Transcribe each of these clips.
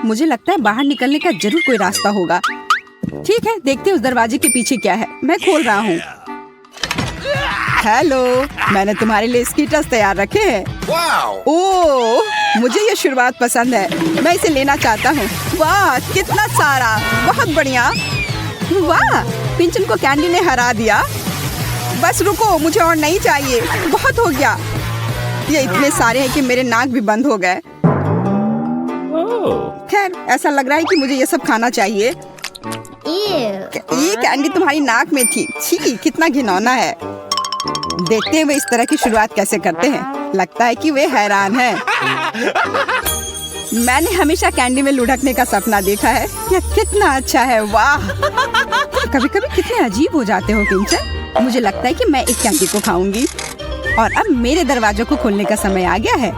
मुझे लगता है बाहर निकलने का जरूर कोई रास्ता होगा। ठीक है, देखते हैं उस दरवाजे के पीछे क्या है। मैं खोल रहा हूँ। हेलो, मैंने तुम्हारे लिए स्कीटर्स तैयार रखे हैं। ओह, मुझे ये शुरुआत पसंद है। मैं इसे लेना चाहता हूँ। वाह, कितना सारा, बहुत बढ़िया। वाह, पिंचन को कैंडी ने हरा दिया। बस रुको, मुझे और नहीं चाहिए, बहुत हो गया। ये इतने सारे हैं कि मेरे नाक भी बंद हो गए। खैर, ऐसा लग रहा है कि मुझे ये सब खाना चाहिए। ये कैंडी तुम्हारी नाक में थी। छी, कितना घिनौना है। देखते हैं वे इस तरह की शुरुआत कैसे करते हैं। लगता है कि वे हैरान हैं। मैंने हमेशा कैंडी में लुढ़कने का सपना देखा है। यह कितना अच्छा है। वाह, कभी कभी कितने अजीब हो जाते हो पिंचन। मुझे लगता है कि मैं एक कैंडी को खाऊंगी। और अब मेरे दरवाजों को खोलने का समय आ गया है।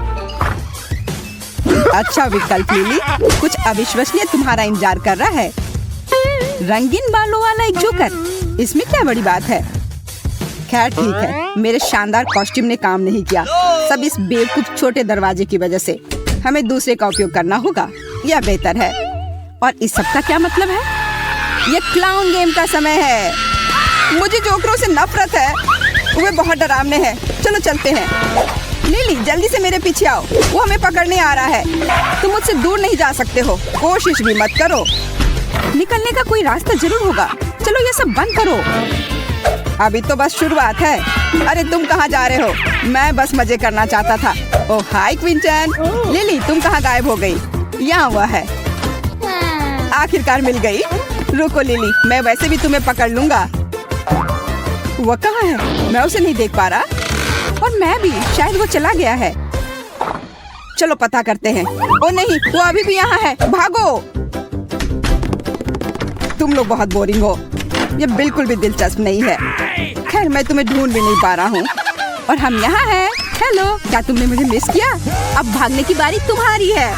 अच्छा विकल्प लिली, कुछ अविश्वसनीय तुम्हारा इंतजार कर रहा है। रंगीन बालों वाला एक जोकर, इसमें क्या बड़ी बात है। खैर ठीक है, मेरे शानदार कॉस्ट्यूम ने काम नहीं किया। सब इस बेवकूफ छोटे दरवाजे की वजह से। हमें दूसरे का उपयोग करना होगा, यह बेहतर है। और इस सब का क्या मतलब है? ये क्लाउन गेम का समय है। मुझे जोकरों से नफरत है, वे बहुत डरावने हैं। चलो चलते हैं। लिली, जल्दी से मेरे पीछे आओ, वो हमें पकड़ने आ रहा है। तुम मुझसे दूर नहीं जा सकते हो, कोशिश भी मत करो। निकलने का कोई रास्ता जरूर होगा। चलो ये सब बंद करो। अभी तो बस शुरुआत है। अरे तुम कहाँ जा रहे हो? मैं बस मजे करना चाहता था। ओह हाय क्विंटन। लिली, तुम कहाँ गायब हो गई? यहाँ हुआ है। आखिरकार मिल गई। रुको लिली, मैं वैसे भी तुम्हें पकड़ लूंगा। वो कहाँ है? मैं उसे नहीं देख पा रहा। और मैं भी, शायद वो चला गया है। चलो पता करते हैं। ओ नहीं, वो अभी भी यहाँ है। भागो। तुम लोग बहुत बोरिंग हो। ये बिल्कुल भी दिलचस्प नहीं है। खैर, मैं तुम्हें ढूंढ भी नहीं पा रहा हूँ। और हम यहाँ हैं। हेलो, क्या तुमने मुझे मिस किया? अब भागने की बारी तुम्हारी है।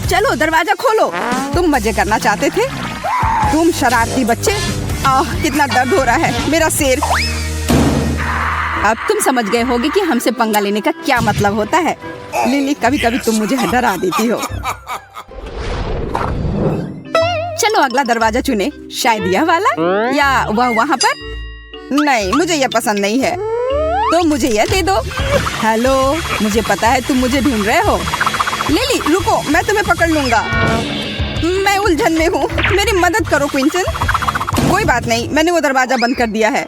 चलो दरवाजा खोलो। तुम मजे करना चाहते थे, तुम शरारती बच्चे। आह, कितना दर्द हो रहा है मेरा सिर। अब तुम समझ गए होगे कि हमसे पंगा लेने का क्या मतलब होता है। लिली, कभी कभी तुम मुझे डरा देती हो। चलो अगला दरवाजा चुने। शायद यह वाला या वह वहाँ पर। नहीं, मुझे यह पसंद नहीं है, तो मुझे यह दे दो। हेलो, मुझे पता है तुम मुझे ढूंढ रहे हो। लिली रुको, मैं तुम्हें पकड़ लूंगा। मैं उलझन में हूँ, मेरी मदद करो क्विंटन। कोई बात नहीं, मैंने वो दरवाजा बंद कर दिया है।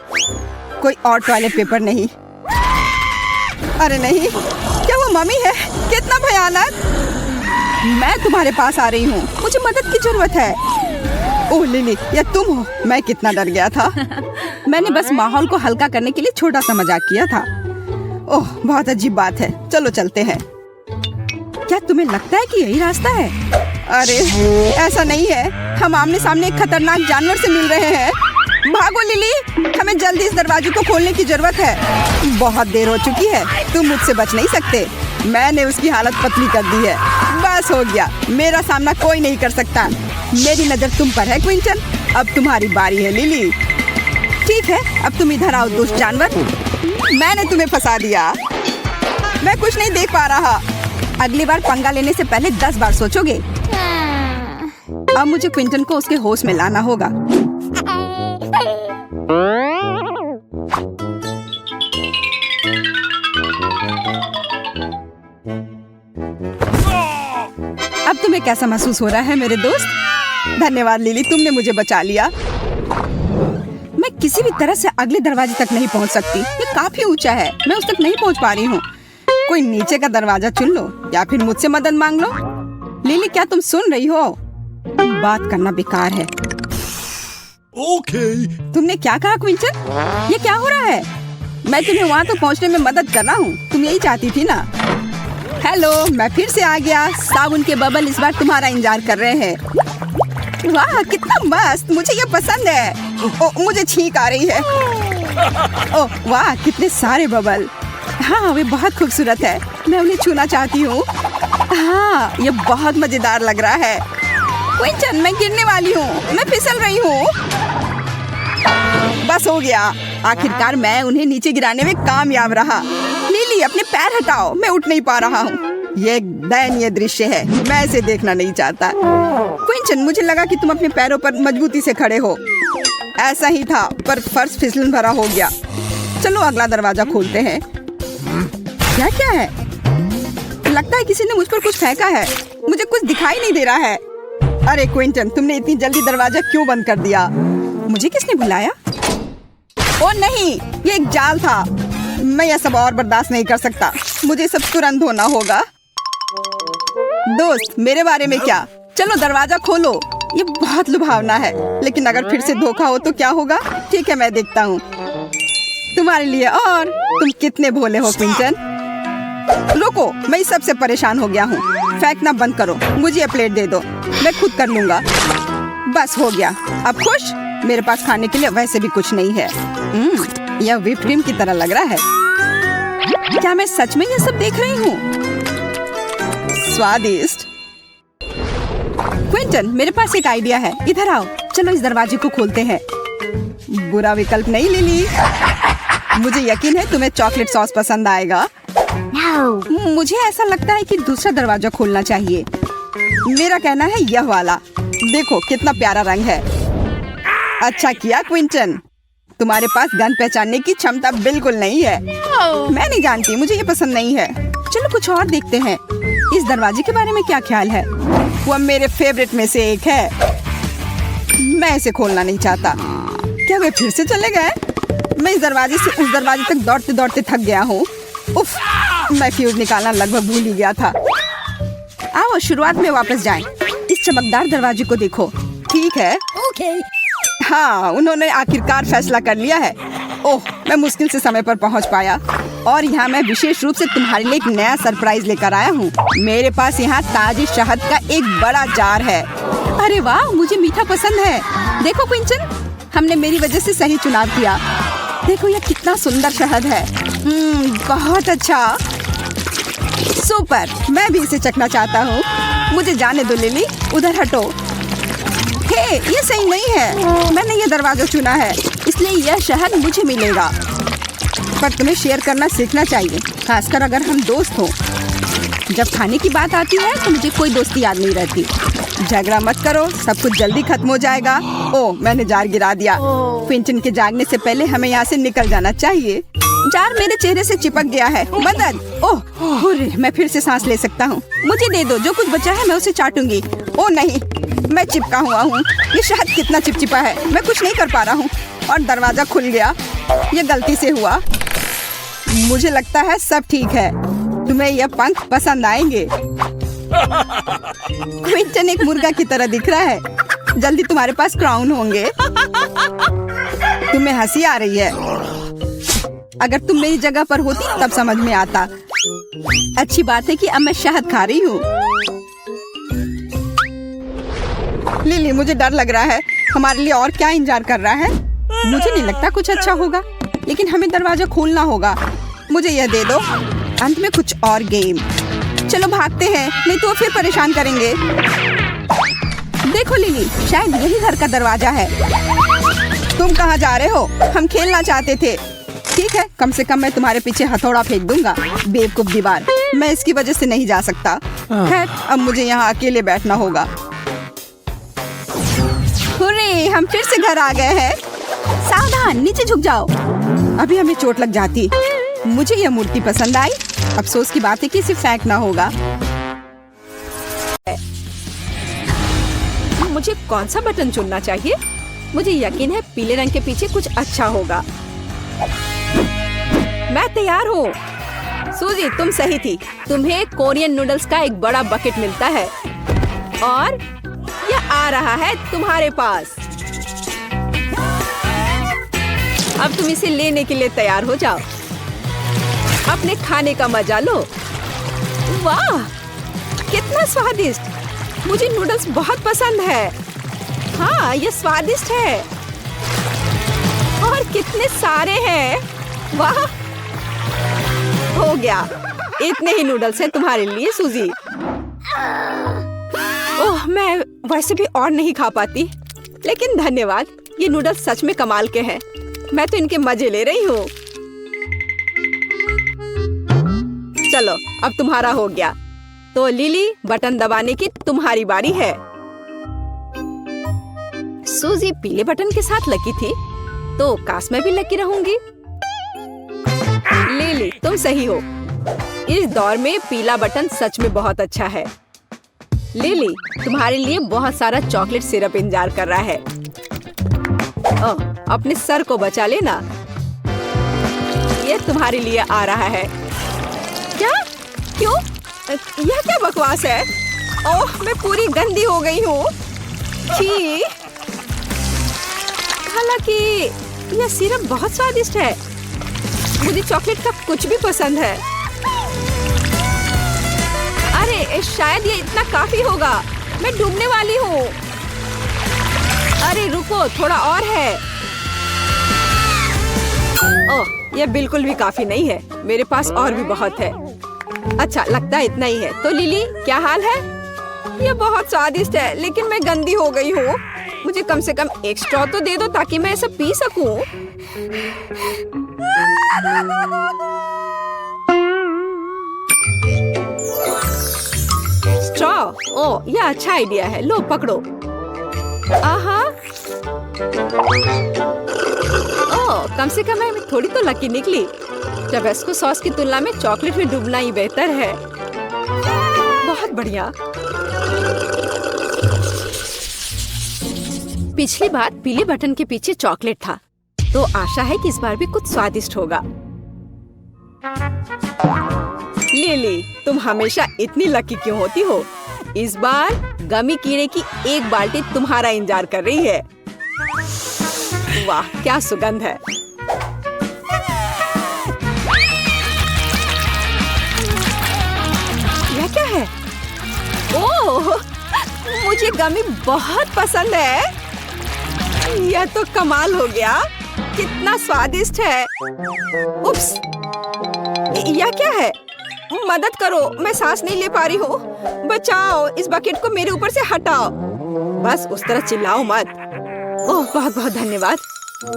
कोई और टॉयलेट पेपर नहीं। अरे नहीं, क्या वो मम्मी है? कितना भयानक। मैं तुम्हारे पास आ रही हूँ, मुझे मदद की जरूरत है। ओह लिली, यह तुम हो? मैं कितना डर गया था। मैंने बस माहौल को हल्का करने के लिए छोटा सा मजाक किया था। ओह, बहुत अजीब बात है। चलो चलते हैं। क्या तुम्हें लगता है कि यही रास्ता है? अरे ऐसा नहीं है, हम आमने सामने एक खतरनाक जानवर से मिल रहे हैं। भागो लिली, हमें जल्दी इस दरवाजे को खोलने की जरूरत है। बहुत देर हो चुकी है, तुम मुझसे बच नहीं सकते। मैंने उसकी हालत पतली कर दी है। बस हो गया, मेरा सामना कोई नहीं कर सकता। मेरी नजर तुम पर है क्विंटन। अब तुम्हारी बारी है लिली। ठीक है, अब तुम इधर आओ दुष्ट जानवर। मैंने तुम्हें फंसा दिया। मैं कुछ नहीं देख पा रहा। अगली बार पंगा लेने से पहले 10 बार सोचोगे। अब मुझे क्विंटन को उसके होश में लाना होगा। अब तुम्हें कैसा महसूस हो रहा है मेरे दोस्त? धन्यवाद लिली, तुमने मुझे बचा लिया। मैं किसी भी तरह से अगले दरवाजे तक नहीं पहुंच सकती। ये काफी ऊंचा है, मैं उस तक नहीं पहुंच पा रही हूँ। कोई नीचे का दरवाजा चुन लो या फिर मुझसे मदद मांग लो। लिली, क्या तुम सुन रही हो? बात करना बेकार है। तुमने क्या कहा क्विंटन? ये क्या हो रहा है? मैं तुम्हें वहाँ तो पहुँचने में मदद कर रहा हूँ। तुम यही चाहती थी ना? हेलो, मैं फिर से आ गया। साबुन के बबल इस बार तुम्हारा इंतजार कर रहे हैं। वाह, कितना मस्त, मुझे ये पसंद है। ओह, मुझे छींक आ रही है। ओह वाह, कितने सारे बबल। हाँ, वे बहुत खूबसूरत है। मैं उन्हें छूना चाहती हूँ। हाँ, ये बहुत मजेदार लग रहा है। क्विंटन, मैं गिरने वाली हूँ, मैं फिसल रही हूँ। बस हो गया, आखिरकार मैं उन्हें नीचे गिराने में कामयाब रहा। लिली, अपने पैर हटाओ, मैं उठ नहीं पा रहा हूँ। ये एक दयनीय दृश्य है, मैं इसे देखना नहीं चाहता। क्विंटन, मुझे लगा कि तुम अपने पैरों पर मजबूती से खड़े हो। ऐसा ही था, पर फर्श फिसलन भरा हो गया। चलो अगला दरवाजा खोलते हैं। क्या क्या है? लगता है किसी ने मुझ पर कुछ फेंका है। मुझे कुछ दिखाई नहीं दे रहा है। अरे क्विंटन, तुमने इतनी जल्दी दरवाजा क्यों बंद कर दिया? मुझे किसने बुलाया? ओ नहीं, ये एक जाल था। मैं यह सब और बर्दाश्त नहीं कर सकता। मुझे सब तुरंत होना होगा। दोस्त, मेरे बारे में क्या? चलो दरवाजा खोलो। ये बहुत लुभावना है, लेकिन अगर फिर से धोखा हो तो क्या होगा? ठीक है, मैं देखता हूँ तुम्हारे लिए। और तुम कितने भोले हो क्विंटन। रुको, मैं इस सबसे परेशान हो गया हूँ। फेंकना बंद करो, मुझे ये प्लेट दे दो, मैं खुद कर लूंगा। बस हो गया। अब खुश? मेरे पास खाने के लिए वैसे भी कुछ नहीं है। यह व्हिप क्रीम की तरह लग रहा है। क्या मैं सच में ये सब देख रही हूँ? स्वादिष्ट। क्विंटन, मेरे पास एक आइडिया है, इधर आओ। चलो इस दरवाजे को खोलते हैं। बुरा विकल्प नहीं लिली। मुझे यकीन है तुम्हें चॉकलेट सॉस पसंद आएगा। मुझे ऐसा लगता है कि दूसरा दरवाजा खोलना चाहिए। मेरा कहना है यह वाला। देखो कितना प्यारा रंग है। अच्छा किया क्विंटन, तुम्हारे पास गन पहचानने की क्षमता बिल्कुल नहीं है। मैं नहीं जानती, मुझे ये पसंद नहीं है। चलो कुछ और देखते हैं। इस दरवाजे के बारे में क्या ख्याल है? वह मेरे फेवरेट में से एक है। मैं इसे खोलना नहीं चाहता। क्या वे फिर से चले गए? मैं इस दरवाजे से उस दरवाजे तक दौड़ते दौड़ते थक गया हूँ। उफ, मैं फ्यूज निकालना लगभग भूल ही गया था। आओ शुरुआत में वापस जाएं। इस चमकदार दरवाजे को देखो। ठीक है। हाँ, उन्होंने आखिरकार फैसला कर लिया है। ओह, मैं मुश्किल से समय पर पहुंच पाया। और यहाँ मैं विशेष रूप से तुम्हारे लिए एक नया सरप्राइज लेकर आया हूँ। मेरे पास यहाँ ताजे शहद का एक बड़ा जार है। अरे वाह, मुझे मीठा पसंद है। देखो क्विंटन, हमने मेरी वजह से सही चुनाव किया। देखो यह कितना सुंदर शहद है। बहुत अच्छा, सुपर। मैं भी इसे चखना चाहता हूँ। मुझे जाने दो लिली, उधर हटो। हे, ये सही नहीं है। मैंने ये दरवाजा चुना है, इसलिए यह शहद मुझे मिलेगा। पर तुम्हें शेयर करना सीखना चाहिए, खासकर अगर हम दोस्त हों। जब खाने की बात आती है तो मुझे कोई दोस्ती याद नहीं रहती। झगड़ा मत करो, सब कुछ जल्दी खत्म हो जाएगा। ओह, मैंने जार गिरा दिया। क्विंटन के जागने से पहले हमें यहाँ से निकल जाना चाहिए। जार मेरे चेहरे से चिपक गया है। मदद! ओह, मैं फिर से सांस ले सकता हूँ। मुझे दे दो, जो कुछ बचा है मैं उसे चाटूंगी। ओह नहीं, मैं चिपका हुआ हूँ। ये शहद कितना चिपचिपा है, मैं कुछ नहीं कर पा रहा हूँ। और दरवाजा खुल गया। ये गलती से हुआ। मुझे लगता है सब ठीक है। तुम्हें यह पंख पसंद आएंगे। क्विंटन एक मुर्गा की तरह दिख रहा है। जल्दी तुम्हारे पास क्राउन होंगे। तुम्हें हंसी आ रही है। अगर तुम मेरी जगह पर होती तब समझ में आता। अच्छी बात है कि अब मैं शहद खा रही हूँ। लिली, मुझे डर लग रहा है। हमारे लिए और क्या इंतजार कर रहा है? मुझे नहीं लगता कुछ अच्छा होगा, लेकिन हमें दरवाजा खोलना होगा। मुझे यह दे दो। अंत में कुछ और गेम। चलो भागते हैं, नहीं तो फिर परेशान करेंगे। देखो लिली, शायद यही घर का दरवाजा है। तुम कहाँ जा रहे हो? हम खेलना चाहते थे। ठीक है, कम से कम मैं तुम्हारे पीछे हथौड़ा फेंक दूंगा। बेवकूफ दीवार, मैं इसकी वजह से नहीं जा सकता। खैर, अब मुझे यहाँ अकेले बैठना होगा। हुर्रे, हम फिर से घर आ गए हैं। सावधान, नीचे झुक जाओ। अभी हमें चोट लग जाती। मुझे यह मूर्ति पसंद आई। अफसोस की बात है कि इसे फेंकना होगा। मुझे कौन सा बटन चुनना चाहिए? मुझे यकीन है पीले रंग के पीछे कुछ अच्छा होगा। मैं तैयार हूँ। सूजी, तुम सही थी। तुम्हें कोरियन नूडल्स का एक बड़ा बकेट मिलता है और यह आ रहा है तुम्हारे पास। अब तुम इसे लेने के लिए तैयार हो जाओ। अपने खाने का मजा लो। वाह, कितना स्वादिष्ट। मुझे नूडल्स बहुत पसंद है। हाँ, ये स्वादिष्ट है। और कितने सारे हैं। वाह, हो गया। इतने ही नूडल्स हैं तुम्हारे लिए सूजी। ओह, मैं वैसे भी और नहीं खा पाती, लेकिन धन्यवाद। ये नूडल्स सच में कमाल के हैं। मैं तो इनके मजे ले रही हूँ। चलो, अब तुम्हारा हो गया। तो लिली, बटन दबाने की तुम्हारी बारी है। सूजी पीले बटन के साथ लकी थी, तो काश मैं भी लकी रहूंगी। लिली, तुम सही हो। इस दौर में पीला बटन सच में बहुत अच्छा है। लिली, तुम्हारे लिए बहुत सारा चॉकलेट सिरप इंतजार कर रहा है। ओह, अपने सर को बचा लेना। ये तुम्हारे लिए आ रहा है। क्या? क्यों? यह क्या बकवास है? ओह, मैं पूरी गंदी हो गई हूँ। छी! हालांकि यह सिरप बहुत स्वादिष्ट है। मुझे चॉकलेट का कुछ भी पसंद है। अरे शायद ये इतना काफी होगा। मैं डूबने वाली हूँ। अरे रुको, थोड़ा और है। ओह, यह बिल्कुल भी काफी नहीं है। मेरे पास और भी बहुत है। अच्छा, लगता है इतना ही है। तो लिली, क्या हाल है? यह बहुत स्वादिष्ट है, लेकिन मैं गंदी हो गई हूँ। मुझे कम से कम एक स्ट्रॉ तो दे दो ताकि मैं ऐसा पी सकूं। स्ट्रॉ? ओह, यह अच्छा आइडिया है। लो, पकड़ो। आहा। ओह, कम से कम मैं थोड़ी तो लकी निकली। टबैस्को सॉस की तुलना में चॉकलेट में डूबना ही बेहतर है। बहुत बढ़िया। पिछली बार पीले बटन के पीछे चॉकलेट था, तो आशा है कि इस बार भी कुछ स्वादिष्ट होगा। लिली, तुम हमेशा इतनी लकी क्यों होती हो? इस बार गमी कीड़े की एक बाल्टी तुम्हारा इंतजार कर रही है। वाह, क्या सुगंध है। यह क्या है? ओह, मुझे गमी बहुत पसंद है। यह तो कमाल हो गया। कितना स्वादिष्ट है। उप्स, यह क्या है? मदद करो, मैं सांस नहीं ले पा रही हूँ। बचाओ, इस बकेट को मेरे ऊपर से हटाओ। बस उस तरह चिल्लाओ मत। ओह, बहुत बहुत धन्यवाद।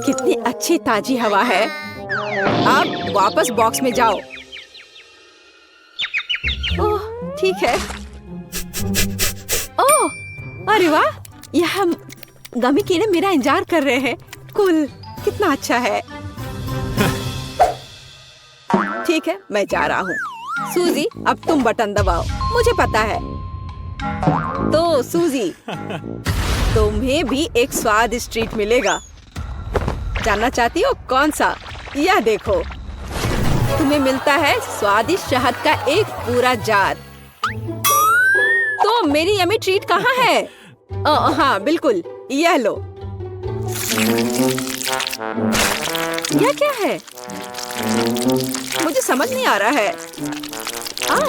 कितनी अच्छी ताजी हवा है। अब वापस बॉक्स में जाओ। ओह, ठीक है। ओह, अरे वाह, यह गमी कीड़े मेरा इंतजार कर रहे हैं। कुल, कितना अच्छा है। ठीक है, मैं जा रहा हूँ। सूजी, अब तुम बटन दबाओ। मुझे पता है। तो सूजी, तुम्हें भी एक स्वादिष्ट ट्रीट मिलेगा। जानना चाहती हो कौन सा? यह देखो, तुम्हें मिलता है स्वादिष्ट शहद का एक पूरा जार। तो मेरी यम्मी ट्रीट कहाँ है? हाँ बिल्कुल, यह लो। यह क्या है? मुझे समझ नहीं आ रहा है।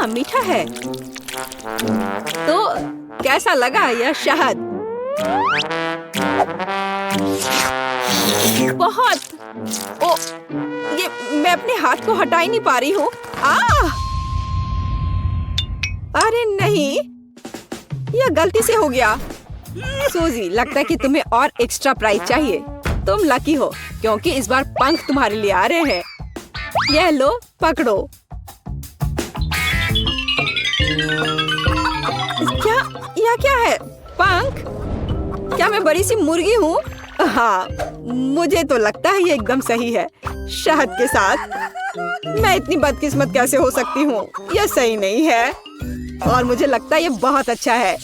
मीठा है। तो कैसा लगा यह शहद? बहुत। ओ, ये मैं अपने हाथ को हटा ही नहीं पा रही हूँ। अरे नहीं, यह गलती से हो गया। सूजी, लगता है कि तुम्हें और एक्स्ट्रा प्राइज चाहिए। तुम लकी हो क्योंकि इस बार पंख तुम्हारे लिए आ रहे हैं। यह लो, पकड़ो। क्या? यह क्या है? पंख? क्या मैं बड़ी सी मुर्गी हूँ? हाँ, मुझे तो लगता है ये एकदम सही है। शहद के साथ मैं इतनी बदकिस्मत कैसे हो सकती हूँ? यह सही नहीं है और मुझे लगता है ये बहुत अच्छा है।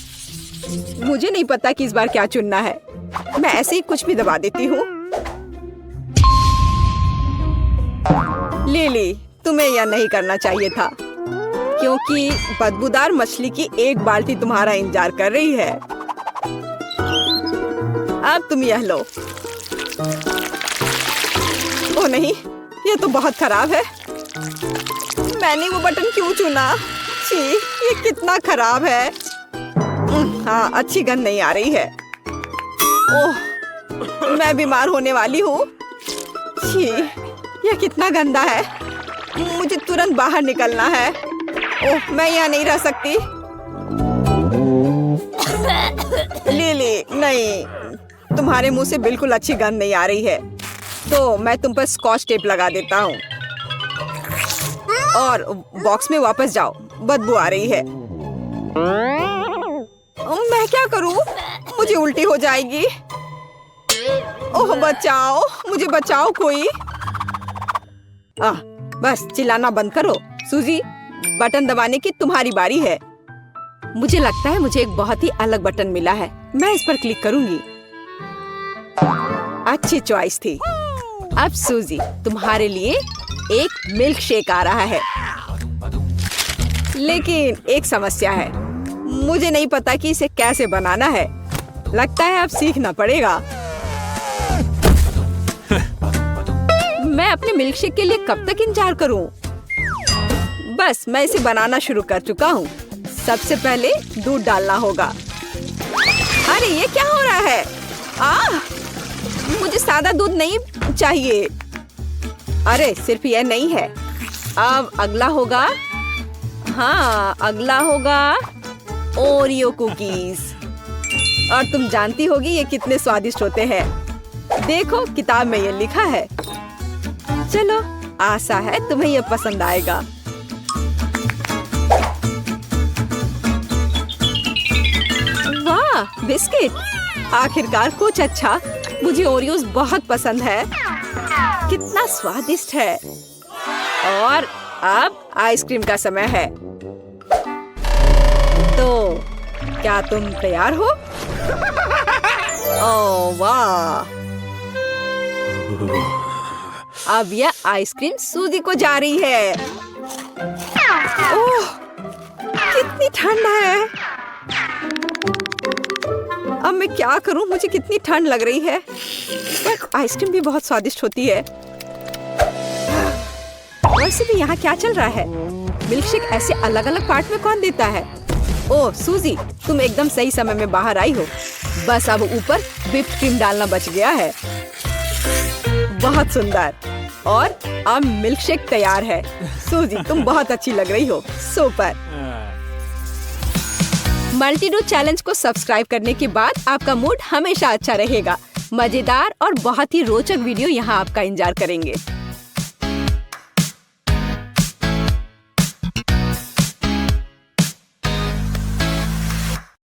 मुझे नहीं पता कि इस बार क्या चुनना है। मैं ऐसे ही कुछ भी दबा देती हूँ। लिली, तुम्हें यह नहीं करना चाहिए था क्योंकि बदबूदार मछली की एक बाल्टी तुम्हारा इंतजार कर रही है। अब तुम यह लो। ओ नहीं, ये तो बहुत खराब है। मैंने वो बटन क्यों चुना? छी, ये कितना खराब है। हाँ, अच्छी गंध नहीं आ रही है। ओह, मैं बीमार होने वाली हूँ। छी, यह कितना गंदा है। मुझे तुरंत बाहर निकलना है। ओह, मैं यहाँ नहीं रह सकती। लिली, नहीं, तुम्हारे मुंह से बिल्कुल अच्छी गंध नहीं आ रही है। तो मैं तुम पर स्कॉच टेप लगा देता हूँ और बॉक्स में वापस जाओ। बदबू आ रही है। मैं क्या करूं? मुझे उल्टी हो जाएगी। ओह बचाओ, मुझे बचाओ कोई। बस चिल्लाना बंद करो। सूजी, बटन दबाने की तुम्हारी बारी है। मुझे लगता है मुझे एक बहुत ही अलग बटन मिला है। मैं इस पर क्लिक करूंगी। अच्छी चॉइस थी। अब सूजी, तुम्हारे लिए एक मिल्क शेक आ रहा है। लेकिन एक समस्या है, मुझे नहीं पता कि इसे कैसे बनाना है। लगता है अब सीखना पड़ेगा। मैं अपने मिल्क शेक के लिए कब तक इंतजार करूं? बस मैं इसे बनाना शुरू कर चुका हूँ। सबसे पहले दूध डालना होगा। अरे ये क्या हो रहा है? मुझे सादा दूध नहीं चाहिए। अरे सिर्फ यह नहीं है। अब अगला होगा, हाँ अगला होगा ओरियो कुकीज। और तुम जानती होगी ये कितने स्वादिष्ट होते हैं। देखो किताब में ये लिखा है। चलो, आशा है तुम्हें ये पसंद आएगा। वाह, बिस्किट! आखिरकार कुछ अच्छा। मुझे ओरियोज बहुत पसंद है। कितना स्वादिष्ट है। और अब आइसक्रीम का समय है। तो क्या तुम तैयार हो? ओह वाह! अब यह आइसक्रीम सूजी को जा रही है। ओह, कितनी ठंड है। अब मैं क्या करूं? मुझे कितनी ठंड लग रही है। पर आइसक्रीम भी बहुत स्वादिष्ट होती है। वैसे भी यहाँ क्या चल रहा है? मिल्कशेक ऐसे अलग अलग पार्ट में कौन देता है? ओह सूजी, तुम एकदम सही समय में बाहर आई हो। बस अब ऊपर व्हिप्ड क्रीम डालना बच गया है। बहुत सुंदर। और अब मिल्कशेक तैयार है। सूजी, तुम बहुत अच्छी लग रही हो। सुपर। मल्टीडू चैलेंज को सब्सक्राइब करने के बाद आपका मूड हमेशा अच्छा रहेगा। मजेदार और बहुत ही रोचक वीडियो यहाँ आपका इंतजार करेंगे।